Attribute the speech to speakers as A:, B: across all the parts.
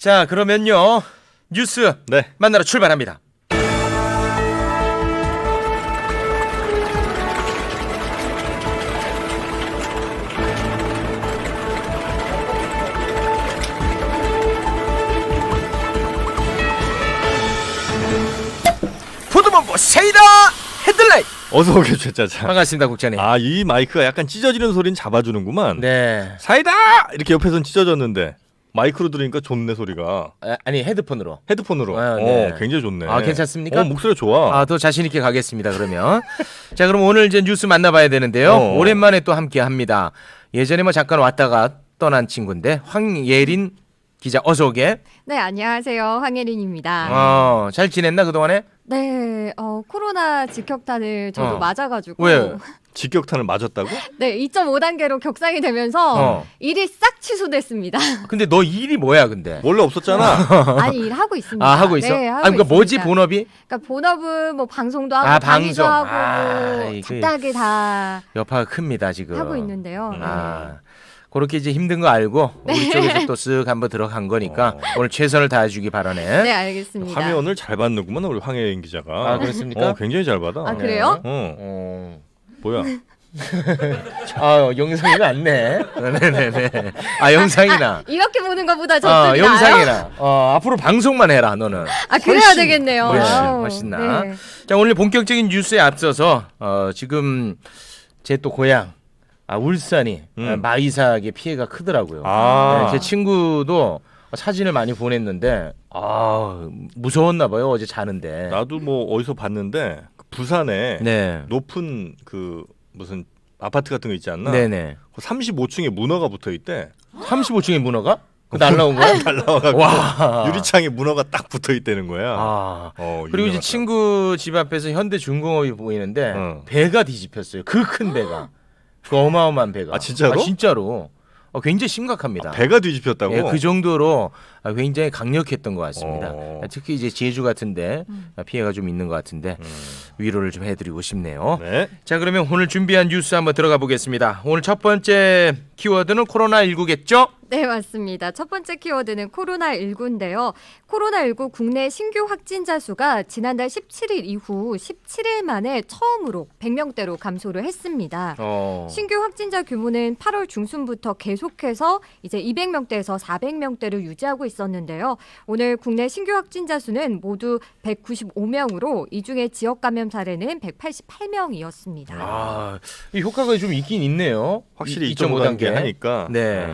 A: 자, 그러면요. 뉴스
B: 네.
A: 만나러 출발합니다. 포도본부 세이다 헤드라인.
B: 어서 오게 최짜자.
A: 반갑습니다, 국장님.
B: 아, 이 마이크가 약간 찢어지는 소리는 잡아주는구만.
A: 네.
B: 사이다 이렇게 옆에선 찢어졌는데 마이크로 들으니까 좋네 소리가.
A: 아니 헤드폰으로.
B: 헤드폰으로.
A: 아, 네.
B: 굉장히 좋네.
A: 아, 괜찮습니까?
B: 목소리 좋아.
A: 더 자신 있게 가겠습니다. 그러면 자, 그럼 오늘 이제 뉴스 만나봐야 되는데요. 오랜만에 또 함께합니다. 예전에 뭐 잠깐 왔다가 떠난 친구인데 황예린 기자, 어서 오게.
C: 네, 안녕하세요. 황예린입니다.
A: 잘 지냈나 그동안에?
C: 네, 코로나 직격탄을 저도 맞아가지고.
A: 왜?
B: 직격탄을 맞았다고?
C: 네, 2.5단계로 격상이 되면서 일이 싹 취소됐습니다.
A: 근데 너 일이 뭐야 근데?
B: 원래 없었잖아.
C: 아니, 일하고 있습니다.
A: 아, 하고 있어?
C: 네, 하고
A: 그러니까 뭐지
C: 있습니다.
A: 본업이?
C: 그러니까 본업은 뭐 방송도 하고
A: 아,
C: 강의도
A: 방송.
C: 하고
A: 아,
C: 뭐
A: 이게
C: 잡다하게 다
A: 여파가 큽니다 지금.
C: 하고 있는데요.
A: 아, 그렇게 이제 힘든 거 알고 우리 쪽에서 또 쓱 한번 들어간 거니까 오늘 최선을 다해주기 바라네.
C: 네, 알겠습니다.
B: 화면을 잘 받는구만 우리 황혜인 기자가.
A: 아, 그렇습니까?
B: 굉장히 잘 받아.
C: 아, 그래요?
B: 뭐야?
A: 아, 영상이 낫네. 네네네. 아, 영상이나.
C: 이렇게 보는 것보다 저쪽이 나아요?
A: 영상이나. 앞으로 방송만 해라 너는.
C: 아, 그래야 되겠네요.
A: 훨씬 나.
C: 네.
A: 자, 오늘 본격적인 뉴스에 앞서서 지금 제 또 고향 울산이 마이삭의 피해가 크더라고요.
B: 아.
A: 네, 제 친구도 사진을 많이 보냈는데 무서웠나 봐요 어제 자는데.
B: 나도 뭐 어디서 봤는데 부산에
A: 네.
B: 높은 그 무슨 아파트 같은 거 있지 않나?
A: 네네.
B: 35층에 문어가 붙어 있대.
A: 35층에 문어가? 그 날라온 거야?
B: 날라와가지고
A: 와.
B: 유리창에 문어가 딱 붙어 있다는 거야.
A: 아. 그리고 이제
B: 유명하다.
A: 친구 집 앞에서 현대중공업이 보이는데 배가 뒤집혔어요. 그 큰 배가. 그 어마어마한 배가.
B: 아, 진짜로?
A: 진짜로. 굉장히 심각합니다.
B: 배가 뒤집혔다고?
A: 예, 그 정도로 굉장히 강력했던 것 같습니다. 특히 이제 제주 같은데 피해가 좀 있는 것 같은데 위로를 좀 해드리고 싶네요.
B: 네.
A: 자, 그러면 오늘 준비한 뉴스 한번 들어가 보겠습니다. 오늘 첫 번째 키워드는 코로나19겠죠?
C: 네, 맞습니다. 첫 번째 키워드는 코로나19인데요. 코로나19 국내 신규 확진자 수가 지난달 17일 이후 17일 만에 처음으로 100명대로 감소를 했습니다. 신규 확진자 규모는 8월 중순부터 계속해서 이제 200명대에서 400명대를 유지하고 있었는데요. 오늘 국내 신규 확진자 수는 모두 195명으로 이 중에 지역 감염 사례는 188명이었습니다.
A: 이 효과가 좀 있긴 있네요.
B: 확실히 2.5단계 하니까.
A: 네.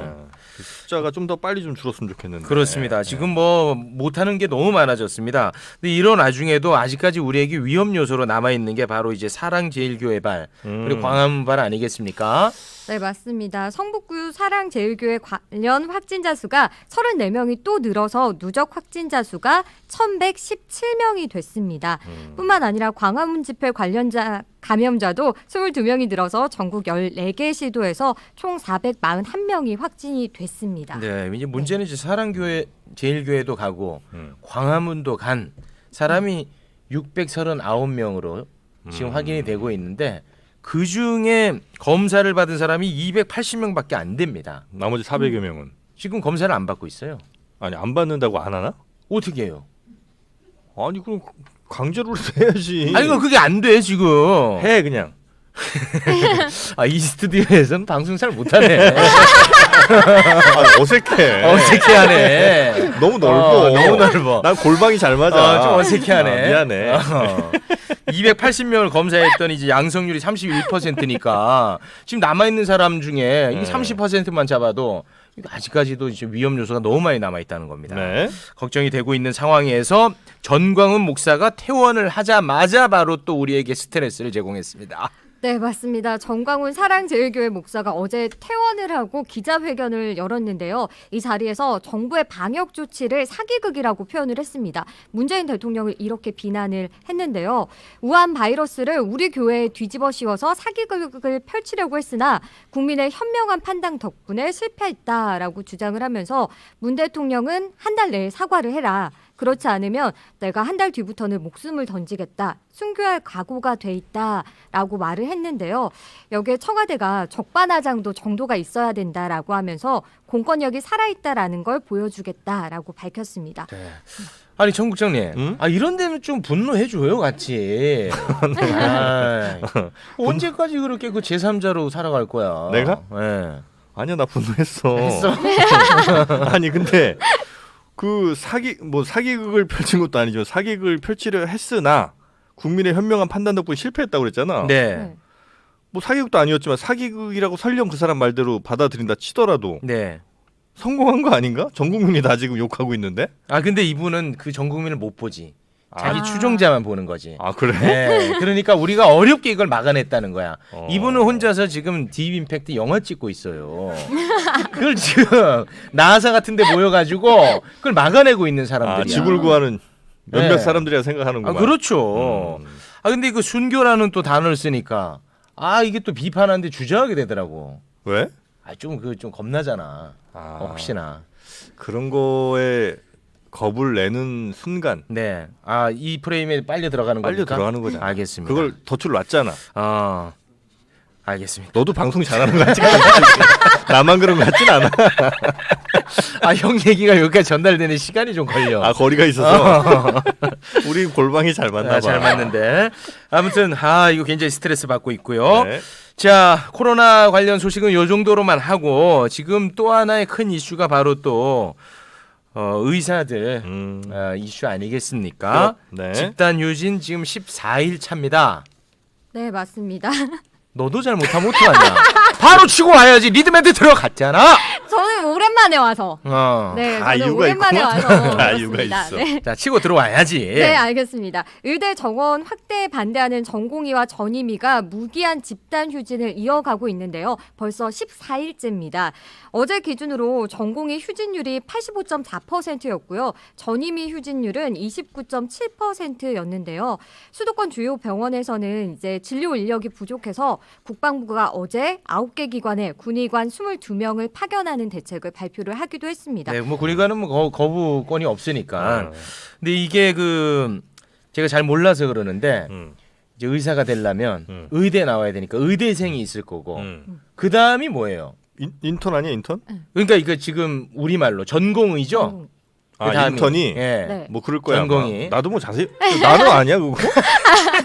B: 그 숫자가 좀 더 빨리 좀 줄었으면 좋겠는데.
A: 그렇습니다. 지금 뭐 못하는 게 너무 많아졌습니다. 근데 이런 와중에도 아직까지 우리에게 위험 요소로 남아 있는 게 바로 이제 사랑제일교회발 그리고 광화문발 아니겠습니까?
C: 네, 맞습니다. 성북구 사랑제일교회 관련 확진자 수가 34명이 또 늘어서 누적 확진자 수가 1,117명이 됐습니다. 뿐만 아니라 광화문 집회 관련자 감염자도 22명이 늘어서 전국 14개 시도에서 총 441명이 확진이 됐습니다.
A: 네, 이제 문제는 이제 사랑교회 제일교회도 가고 광화문도 간 사람이 639명으로 지금 확인이 되고 있는데 그 중에 검사를 받은 사람이 280명밖에 안 됩니다.
B: 나머지 400여 명은
A: 지금 검사를 안 받고 있어요.
B: 아니 안 받는다고 안 하나?
A: 어떻게 해요?
B: 아니 그럼 강제로 해야지.
A: 아니 그게 안 돼 지금.
B: 해 그냥.
A: 이 스튜디오에서는 방송 잘 못하네.
B: 어색해.
A: 어색해하네.
B: 너무 넓어.
A: 너무 넓어.
B: 난 골방이 잘 맞아.
A: 좀 어색해하네.
B: 미안해.
A: 280명을 검사했더니 이제 양성률이 31%니까 지금 남아 있는 사람 중에 이 30%만 잡아도 아직까지도 이제 위험 요소가 너무 많이 남아 있다는 겁니다.
B: 네.
A: 걱정이 되고 있는 상황에서 전광훈 목사가 퇴원을 하자마자 바로 또 우리에게 스트레스를 제공했습니다.
C: 네, 맞습니다. 전광훈 사랑제일교회 목사가 어제 퇴원을 하고 기자회견을 열었는데요. 이 자리에서 정부의 방역 조치를 사기극이라고 표현을 했습니다. 문재인 대통령을 이렇게 비난을 했는데요. 우한 바이러스를 우리 교회에 뒤집어 씌워서 사기극을 펼치려고 했으나 국민의 현명한 판단 덕분에 실패했다라고 주장을 하면서 문 대통령은 한 달 내에 사과를 해라. 그렇지 않으면 내가 한 달 뒤부터는 목숨을 던지겠다. 순교할 각오가 돼 있다라고 말을 했는데요. 여기에 청와대가 적반하장도 정도가 있어야 된다라고 하면서 공권력이 살아있다라는 걸 보여주겠다라고 밝혔습니다.
A: 네. 아니 정 국장님,
B: 응?
A: 이런 데는 좀 분노해줘요, 같이. 아, 언제까지 그렇게 그 제3자로 살아갈 거야?
B: 내가?
A: 네.
B: 아니야 나 분노했어.
A: 했어?
B: 아니 근데 그 사기극을 펼친 것도 아니죠. 사기극을 펼치려 했으나 국민의 현명한 판단 덕분에 실패했다고 그랬잖아.
A: 네.
C: 네.
B: 뭐 사기극도 아니었지만 사기극이라고 설령 그 사람 말대로 받아들인다 치더라도
A: 네.
B: 성공한 거 아닌가? 전 국민이 다 지금 욕하고 있는데.
A: 아 근데 이분은 그 전 국민을 못 보지. 자기
C: 아.
A: 추종자만 보는 거지.
B: 아 그래?
A: 네. 그러니까 우리가 어렵게 이걸 막아냈다는 거야.
B: 어.
A: 이분은 혼자서 지금 딥 임팩트 영화 찍고 있어요. 그걸 지금 나사 같은 데 모여가지고 그걸 막아내고 있는 사람들이야.
B: 아 지구를 구하는 몇몇
A: 네.
B: 사람들이라 생각하는구만.
A: 아, 그렇죠. 아 근데 그 순교라는 또 단어를 쓰니까 이게 또 비판하는데 주저하게 되더라고.
B: 왜?
A: 좀 겁나잖아.
B: 아,
A: 혹시나.
B: 그런 거에 겁을 내는 순간
A: 네. 이 프레임에 빨려 들어가는
B: 빨려
A: 겁니까?
B: 들어가는 거잖아.
A: 알겠습니다.
B: 그걸 덫을 놨잖아.
A: 알겠습니다.
B: 너도 방송 잘하는 거 같지? 나만 그런 거 같진 않아.
A: 형 얘기가 여기까지 전달되는 시간이 좀 걸려.
B: 아 거리가 있어서 우리 골방이 잘 맞나 봐.
A: 잘 맞는데. 아무튼 이거 굉장히 스트레스 받고 있고요.
B: 네.
A: 자, 코로나 관련 소식은 요 정도로만 하고 지금 또 하나의 큰 이슈가 바로 또 의사들 이슈 아니겠습니까?
B: 네.
A: 집단 휴진 지금 14일 차입니다.
C: 네, 맞습니다.
A: 너도 잘못하면 어떡하냐? 바로 치고 와야지. 리드맨드 들어갔잖아.
C: 저는 오랜만에 와서. 네,
B: 다
C: 저는
B: 이유가
C: 오랜만에
B: 있구나.
C: 와서.
B: 다
C: 그렇습니다.
B: 이유가 있어.
C: 네.
A: 자, 치고 들어와야지.
C: 네, 알겠습니다. 의대 정원 확대에 반대하는 전공의와 전임의가 무기한 집단 휴진을 이어가고 있는데요. 벌써 14일째입니다. 어제 기준으로 전공의 휴진율이 85.4%였고요. 전임의 휴진율은 29.7%였는데요. 수도권 주요 병원에서는 이제 진료 인력이 부족해서 국방부가 어제 9개 기관에 군의관 22명을 파견하는 대책을 발표를 하기도 했습니다.
A: 네, 뭐 군의관은 뭐 거부권이 없으니까.
B: 어.
A: 근데 이게 제가 잘 몰라서 그러는데 이제 의사가 되려면 의대 나와야 되니까 의대생이 있을 거고 그 다음이 뭐예요?
B: 인턴 아니야 인턴?
A: 그러니까 이거 지금 우리 말로 전공의죠.
B: 아
A: 그다음이,
B: 인턴이
A: 예.
C: 네.
B: 뭐 그럴 거야.
A: 전공의.
B: 아마. 나도 뭐 자세히 나는 아니야 그거.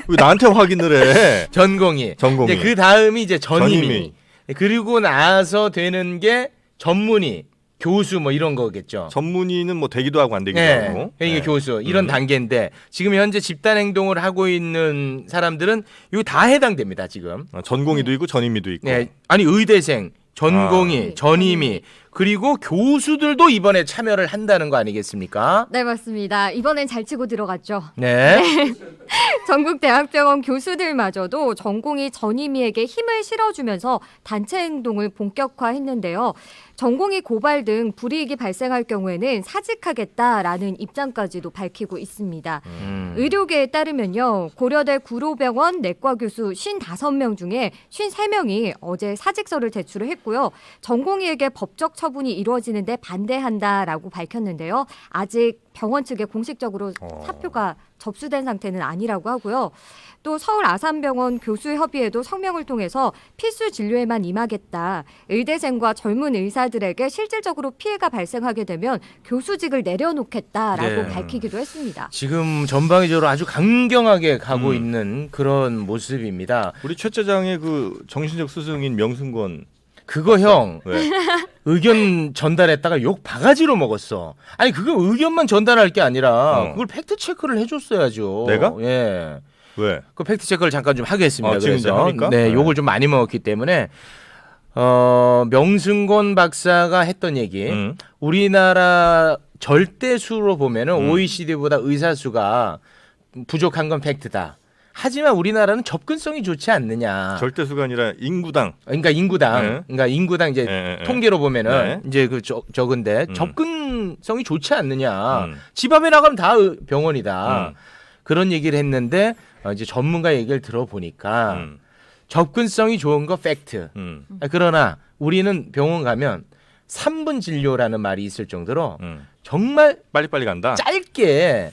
B: 왜 나한테 확인을 해?
A: 전공의.
B: 전공의.
A: 이제 그 다음이 이제 전임의.
B: 전임의.
A: 그리고 나서 되는 게 전문의, 교수 뭐 이런 거겠죠.
B: 전문의는 뭐 되기도 하고 안 되기도
A: 네.
B: 하고.
A: 이게 교수 이런 단계인데 지금 현재 집단 행동을 하고 있는 사람들은 이거 다 해당됩니다 지금.
B: 전공의도 있고 전임의도 있고.
A: 네, 아니 의대생, 전공의,
C: 아.
A: 전임의 그리고 교수들도 이번에 참여를 한다는 거 아니겠습니까?
C: 네, 맞습니다. 이번엔 잘 치고 들어갔죠.
A: 네.
C: 전국 대학병원 교수들마저도 전공의 전임의에게 힘을 실어주면서 단체 행동을 본격화했는데요. 전공의 고발 등 불이익이 발생할 경우에는 사직하겠다라는 입장까지도 밝히고 있습니다. 의료계에 따르면요. 고려대 구로병원 내과 교수 55명 중에 53명이 어제 사직서를 제출을 했고요. 전공의에게 법적 처분이 이루어지는데 반대한다라고 밝혔는데요. 아직 병원 측에 공식적으로 사표가 접수된 상태는 아니라고 하고요. 또 서울 아산병원 교수협의회도 성명을 통해서 필수 진료에만 임하겠다. 의대생과 젊은 의사들에게 실질적으로 피해가 발생하게 되면 교수직을 내려놓겠다라고
A: 네.
C: 밝히기도 했습니다.
A: 지금 전방위적으로 아주 강경하게 가고 있는 그런 모습입니다.
B: 우리 최짜장의 그 정신적 스승인 명승권.
A: 그거 형
B: 왜?
A: 의견 전달했다가 욕 바가지로 먹었어. 아니 그거 의견만 전달할 게 아니라 그걸 팩트 체크를 해줬어야죠.
B: 내가?
A: 예.
B: 왜?
A: 그 팩트 체크를 잠깐 좀 하겠습니다.
B: 지금 이제
A: 그래서
B: 합니까?
A: 네,
B: 네.
A: 욕을 좀 많이 먹었기 때문에 명승권 박사가 했던 얘기. 우리나라 절대수로 보면은 OECD보다 의사 수가 부족한 건 팩트다. 하지만 우리나라는 접근성이 좋지 않느냐.
B: 절대수가 아니라 인구당.
A: 그러니까 인구당,
B: 네.
A: 그러니까 인구당 이제
B: 네.
A: 통계로 보면은
B: 네.
A: 이제 그 적은데 접근성이 좋지 않느냐.
B: 음.
A: 집 앞에 나가면 다 병원이다. 그런 얘기를 했는데 이제 전문가 얘기를 들어보니까 접근성이 좋은 거 팩트. 그러나 우리는 병원 가면 3분 진료라는 말이 있을 정도로 정말
B: 빨리빨리 간다.
A: 짧게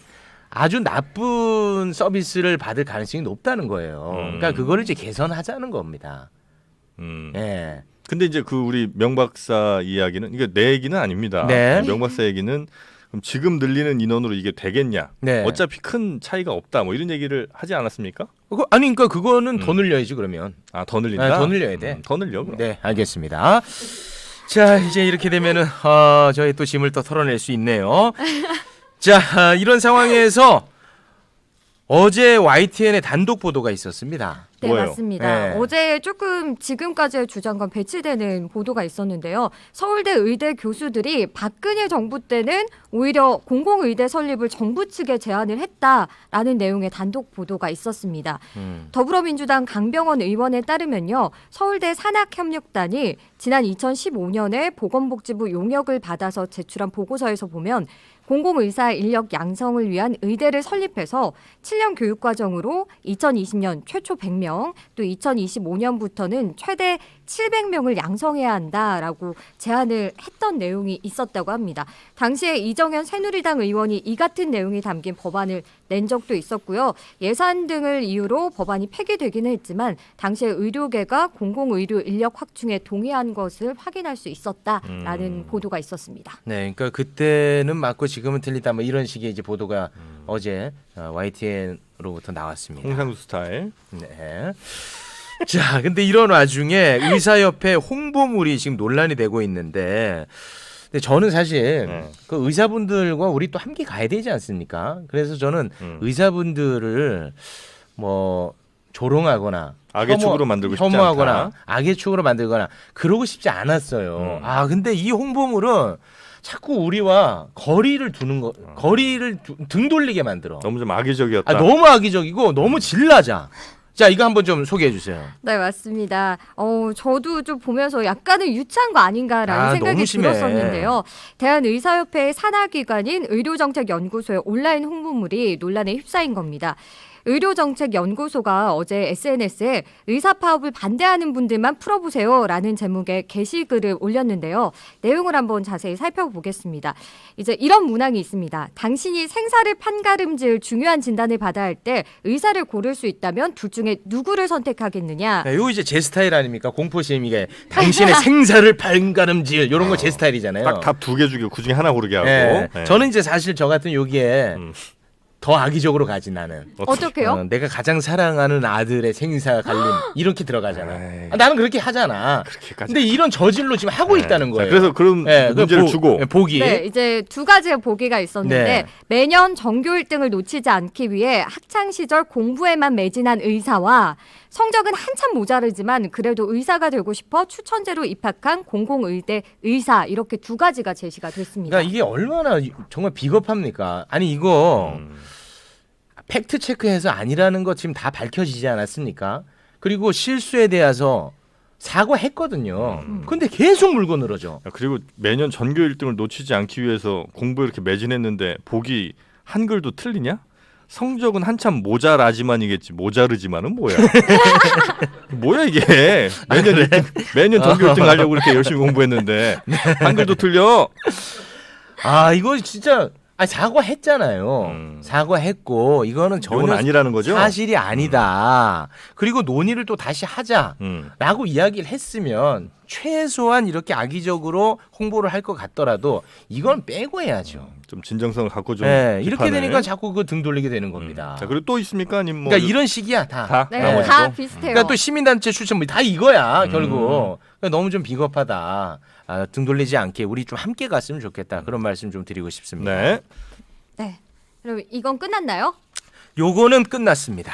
A: 아주 나쁜 서비스를 받을 가능성이 높다는 거예요. 그러니까 그거를 이제 개선하자는 겁니다. 예.
B: 근데 이제 그 우리 명 박사 이야기는 이게 내 얘기는 아닙니다.
A: 네.
B: 명 박사 얘기는 그럼 지금 늘리는 인원으로 이게 되겠냐?
A: 네.
B: 어차피 큰 차이가 없다. 뭐 이런 얘기를 하지 않았습니까?
A: 아니 그러니까 그거는 더 늘려야지 그러면.
B: 아, 더 늘린다.
A: 네, 더 늘려야 돼.
B: 더 늘려. 그럼.
A: 네, 알겠습니다. 자, 이제 이렇게 되면은 저희 또 짐을 또 털어낼 수 있네요. 자, 이런 상황에서 어제 YTN의 단독 보도가 있었습니다.
C: 네,
B: 뭐예요?
C: 맞습니다.
A: 네.
C: 어제 조금 지금까지의 주장과 배치되는 보도가 있었는데요. 서울대 의대 교수들이 박근혜 정부 때는 오히려 공공의대 설립을 정부 측에 제안을 했다라는 내용의 단독 보도가 있었습니다. 더불어민주당 강병원 의원에 따르면요. 서울대 산학협력단이 지난 2015년에 보건복지부 용역을 받아서 제출한 보고서에서 보면 공공의사 인력 양성을 위한 의대를 설립해서 7년 교육과정으로 2020년 최초 100명, 또 2025년부터는 최대 700명을 양성해야 한다라고 제안을 했던 내용이 있었다고 합니다. 당시에 이정현 새누리당 의원이 이 같은 내용이 담긴 법안을 낸 적도 있었고요. 예산 등을 이유로 법안이 폐기되기는 했지만 당시에 의료계가 공공의료 인력 확충에 동의한 것을 확인할 수 있었다라는 보도가 있었습니다.
A: 네, 그러니까 그때는 맞고 지금은 틀리다 뭐 이런 식의 이제 보도가 어제 YTN으로부터 나왔습니다.
B: 홍상수 스타일.
A: 네. 자, 근데 이런 와중에 의사협회 홍보물이 지금 논란이 되고 있는데, 근데 저는 사실
B: 네.
A: 그 의사분들과 우리 또 함께 가야 되지 않습니까? 그래서 저는 의사분들을 뭐 조롱하거나
B: 악의 축으로 만들고 싶지
A: 혐오하거나
B: 않다.
A: 악의 축으로 만들거나 그러고 싶지 않았어요. 아, 근데 이 홍보물은 자꾸 우리와 거리를 두는 거, 거리를 등 돌리게 만들어.
B: 너무 좀 악의적이었다.
A: 아, 너무 악의적이고 너무 질나자. 자, 이거 한번 좀 소개해 주세요.
C: 네, 맞습니다. 저도 좀 보면서 약간은 유치한 거 아닌가라는 생각이
A: 너무 심해.
C: 들었었는데요. 대한의사협회의 산하기관인 의료정책연구소의 온라인 홍보물이 논란에 휩싸인 겁니다. 의료정책연구소가 어제 SNS에 의사 파업을 반대하는 분들만 풀어보세요라는 제목의 게시글을 올렸는데요. 내용을 한번 자세히 살펴보겠습니다. 이제 이런 문항이 있습니다. 당신이 생사를 판가름질 중요한 진단을 받아야 할 때 의사를 고를 수 있다면 둘 중에 누구를 선택하겠느냐?
A: 네, 요 이제 제 스타일 아닙니까? 공포심 이게 당신의 생사를 발가름질 이런 거 제 스타일이잖아요.
B: 딱 답 2개 주고 그중에 하나 고르게 하고.
A: 네.
B: 네.
A: 저는 이제 사실 저 같은 여기에 더 악의적으로 가지 나는.
C: 어떻게요?
A: 내가 가장 사랑하는 아들의 생사 갈림 이렇게 들어가잖아.
B: 에이.
A: 나는 그렇게 하잖아.
B: 그렇게까지.
A: 근데 이런 저질로 지금 하고 있다는
B: 자,
A: 거예요.
B: 그래서 그럼
A: 네,
B: 문제를 주고
A: 보기.
C: 네, 이제 두 가지의 보기가 있었는데
A: 네.
C: 매년 전교 1등을 놓치지 않기 위해 학창 시절 공부에만 매진한 의사와 성적은 한참 모자르지만 그래도 의사가 되고 싶어 추천제로 입학한 공공의대 의사 이렇게 두 가지가 제시가 됐습니다.
A: 그러니까 이게 얼마나 정말 비겁합니까? 아니 이거 팩트 체크해서 아니라는 거 지금 다 밝혀지지 않았습니까? 그리고 실수에 대해서 사과했거든요. 근데 계속 물고 늘어져.
B: 그리고 매년 전교 1등을 놓치지 않기 위해서 공부에 이렇게 매진했는데 보기 한글도 틀리냐? 성적은 한참 모자라지만이겠지. 모자르지만은 뭐야? 뭐야 이게? 매년 전교 1등 하려고 그렇게 열심히 공부했는데 한글도 틀려.
A: 아 이거 진짜 사과했잖아요. 사과했고 이거는
B: 이건
A: 전혀
B: 아니라는 거죠?
A: 사실이 아니다. 그리고 논의를 또 다시 하자라고 이야기를 했으면 최소한 이렇게 악의적으로 홍보를 할 것 같더라도 이건 빼고 해야죠.
B: 좀 진정성을 갖고 좀.
A: 네, 이렇게
B: 비판을.
A: 되니까 자꾸 그 등 돌리게 되는 겁니다.
B: 자, 그리고 또 있습니까? 아니면 뭐
A: 그러니까 이런 식이야 다.
B: 다?
C: 네,
B: 나머지도?
C: 다 비슷해요.
A: 그러니까 또 시민단체 추천 뭐 다 이거야 결국. 그러니까 너무 좀 비겁하다. 등 돌리지 않게 우리 좀 함께 갔으면 좋겠다. 그런 말씀 좀 드리고 싶습니다.
B: 네.
C: 네. 그럼 이건 끝났나요?
A: 요거는 끝났습니다.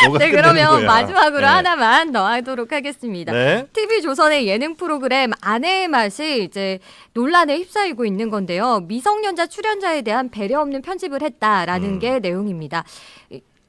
B: 뭐가
C: 네,
B: 끝나는
C: 그러면
B: 거야?
C: 마지막으로
B: 네.
C: 하나만 더 하도록 하겠습니다.
B: 네.
C: TV조선의 예능 프로그램 아내의 맛이 이제 논란에 휩싸이고 있는 건데요. 미성년자 출연자에 대한 배려 없는 편집을 했다라는 게 내용입니다.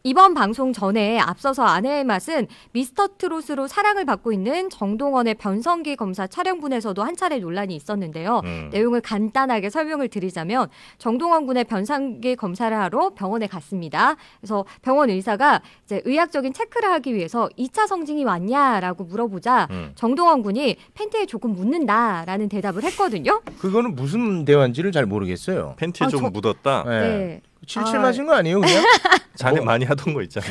C: 이번 방송 전에 앞서서 아내의 맛은 미스터트롯으로 사랑을 받고 있는 정동원의 변성기 검사 촬영분에서도 한 차례 논란이 있었는데요. 내용을 간단하게 설명을 드리자면 정동원 군의 변성기 검사를 하러 병원에 갔습니다. 그래서 병원 의사가 이제 의학적인 체크를 하기 위해서 2차 성징이 왔냐라고 물어보자 정동원 군이 팬티에 조금 묻는다라는 대답을 했거든요.
A: 그거는 무슨 대화인지를 잘 모르겠어요.
B: 팬티에
C: 아,
B: 좀
C: 저-
B: 묻었다.
A: 네.
C: 네.
A: 칠칠
C: 아.
A: 맞은 거 아니에요, 그냥?
B: 자네
A: 뭐.
B: 많이 하던 거 있잖아.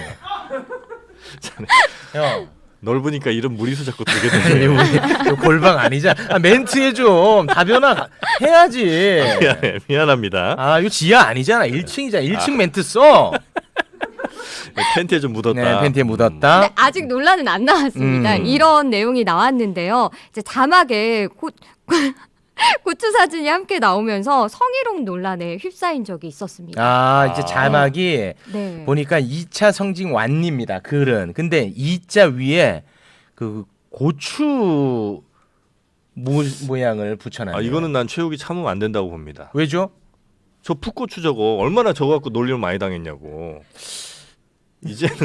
A: 형.
B: 넓으니까 이런 무리수 자꾸 되게
A: 아니,
B: 되네.
A: 우리 이거 골방 아니잖아. 아, 멘트에 좀 다변화 해야지.
B: 미안해, 미안합니다.
A: 아, 이거 지하 아니잖아. 1층이잖아. 1층 멘트 써.
B: 팬티에 좀 묻었다.
A: 네, 팬티에 묻었다.
C: 네, 아직 논란은 안 나왔습니다. 이런 내용이 나왔는데요. 이제 자막에 고추 사진이 함께 나오면서 성희롱 논란에 휩싸인 적이 있었습니다.
A: 아, 이제 자막이
C: 네.
A: 보니까 2차 성징 완입니다. 글은. 근데 2자 위에 그 고추 모양을 붙여놔요.
B: 아, 이거는 난 최욱이 참으면 안 된다고 봅니다.
A: 왜죠?
B: 저 풋고추 저거 얼마나 저거 갖고 논리를 많이 당했냐고. 이제는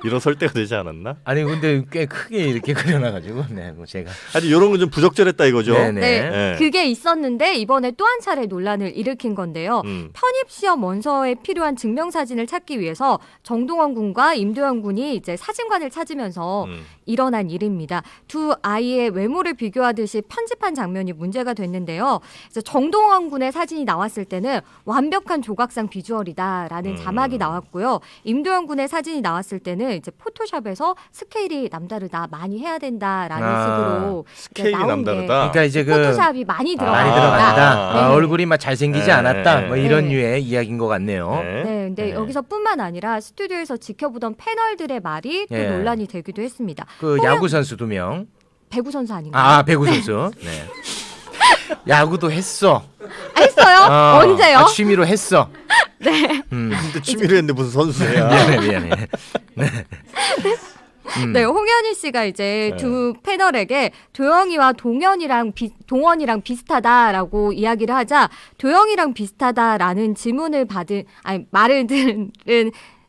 B: 일어설 때가 되지 않았나?
A: 아니 근데 꽤 크게 이렇게 그려놔가지고 네, 뭐 제가
B: 아니 이런 건 좀 부적절했다 이거죠.
A: 네네.
C: 네,
B: 네.
C: 그게 있었는데 이번에 또 한 차례 논란을 일으킨 건데요. 편입 시험 원서에 필요한 증명사진을 찾기 위해서 정동원 군과 임도영 군이 이제 사진관을 찾으면서 일어난 일입니다. 두 아이의 외모를 비교하듯이 편집한 장면이 문제가 됐는데요. 이제 정동원 군의 사진이 나왔을 때는 완벽한 조각상 비주얼이다라는 자막이 나왔고요. 임도영 군의 사진이 나왔을 때는 이제 포토샵에서 스케일이 남다르다, 많이 해야 된다라는 식으로
B: 스케일이
C: 나온
B: 남다르다.
A: 그러니까 이제 그
C: 포토샵이 많이 들어간다.
A: 많이 들어간다.
B: 아.
A: 아,
C: 네.
A: 얼굴이 막 잘생기지
B: 네,
A: 않았다.
B: 네,
A: 뭐
B: 네.
A: 이런
C: 네.
A: 류의 이야기인 것 같네요.
B: 네.
C: 네, 근데
A: 네.
C: 여기서뿐만 아니라 스튜디오에서 지켜보던 패널들의 말이 또
A: 예.
C: 논란이 되기도 했습니다.
A: 그 야구 선수 2명.
C: 배구 선수 아닌가요?
A: 아, 배구 선수. 네. 야구도 했어.
C: 했어요?
A: 어,
C: 언제요?
A: 아, 취미로 했어.
C: 네.
B: 근데 취미로 했는데 무슨 선수야?
A: 미안해.
C: 네, 홍현희 씨가 이제
B: 네.
C: 두 패널에게 도영이와 동원이랑 비슷하다라고 이야기를 하자 도영이랑 비슷하다라는 말을 들은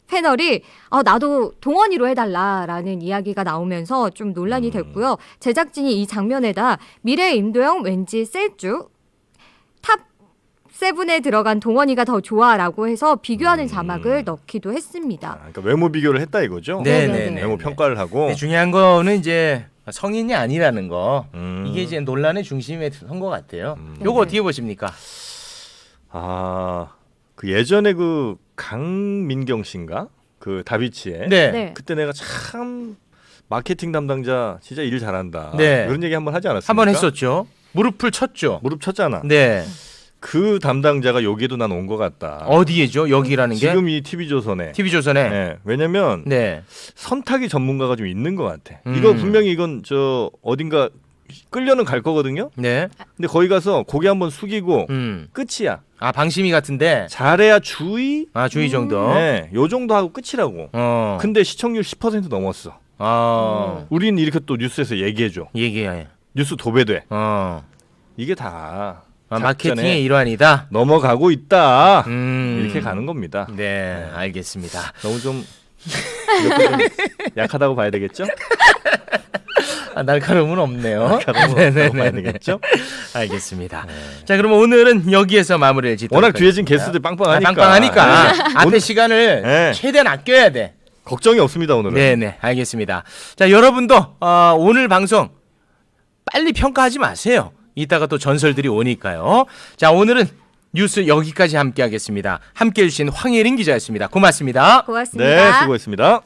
C: 패널이 나도 동원이로 해달라라는 이야기가 나오면서 좀 논란이 됐고요. 제작진이 이 장면에다 미래 임도영 왠지 셀주 탑 7에 들어간 동원이가 더 좋아라고 해서 비교하는 자막을 넣기도 했습니다.
B: 아, 그러니까 외모 비교를 했다 이거죠?
A: 네네네.
B: 외모 평가를 하고.
A: 네, 중요한 거는 이제 성인이 아니라는 거. 이게
B: 음.
A: 이제 논란의 중심에 선 것 같아요. 요거
C: 네네.
A: 어떻게 보십니까?
B: 아, 그 예전에 그 강민경 씨인가? 그 다비치에.
A: 네.
C: 네.
B: 그때 내가 참 마케팅 담당자 진짜 일 잘한다.
A: 네.
B: 이런 얘기 한번 하지 않았습니까?
A: 한번 했었죠. 무릎을 쳤죠.
B: 무릎 쳤잖아.
A: 네.
B: 그 담당자가 여기에도 난 온 것 같다.
A: 어디에죠? 여기라는 게?
B: 지금 이 TV조선에.
A: TV조선에.
B: 네. 왜냐면
A: 네.
B: 선탁이 전문가가 좀 있는 것 같아. 이거 분명히 이건 저 어딘가 끌려는 갈 거거든요.
A: 네.
B: 근데 거기 가서 고개 한번 숙이고
A: 음.
B: 끝이야.
A: 아, 방심이 같은데.
B: 잘해야 주의.
A: 아, 주의 정도.
B: 네, 요 정도 하고 끝이라고.
A: 어.
B: 근데 시청률 10% 넘었어.
A: 우리는
B: 이렇게 또 뉴스에서 얘기해줘.
A: 얘기해.
B: 뉴스 도배돼.
A: 어.
B: 이게 다
A: 아,
B: 작전에
A: 마케팅의 일환이다.
B: 넘어가고 있다.
A: 음.
B: 이렇게 가는 겁니다.
A: 네, 알겠습니다.
B: 너무 좀 이렇게 좀 약하다고 봐야 되겠죠?
A: 아, 날카로움은 없네요.
B: 약하다고 봐야 되겠죠?
A: 알겠습니다. 자, 그럼 오늘은 여기에서 마무리를 짓도록
B: 워낙 뒤에 진
A: 하겠습니다.
B: 게스트들 빵빵하니까.
A: 빵빵하니까
B: 네.
A: 앞에 시간을
B: 네.
A: 최대한 아껴야 돼.
B: 걱정이 없습니다 오늘은.
A: 네네, 알겠습니다. 자, 여러분도 오늘 방송 빨리 평가하지 마세요. 이따가 또 전설들이 오니까요. 자, 오늘은 뉴스 여기까지 함께하겠습니다. 함께해 주신 황예린 기자였습니다. 고맙습니다.
C: 고맙습니다.
B: 네, 수고했습니다.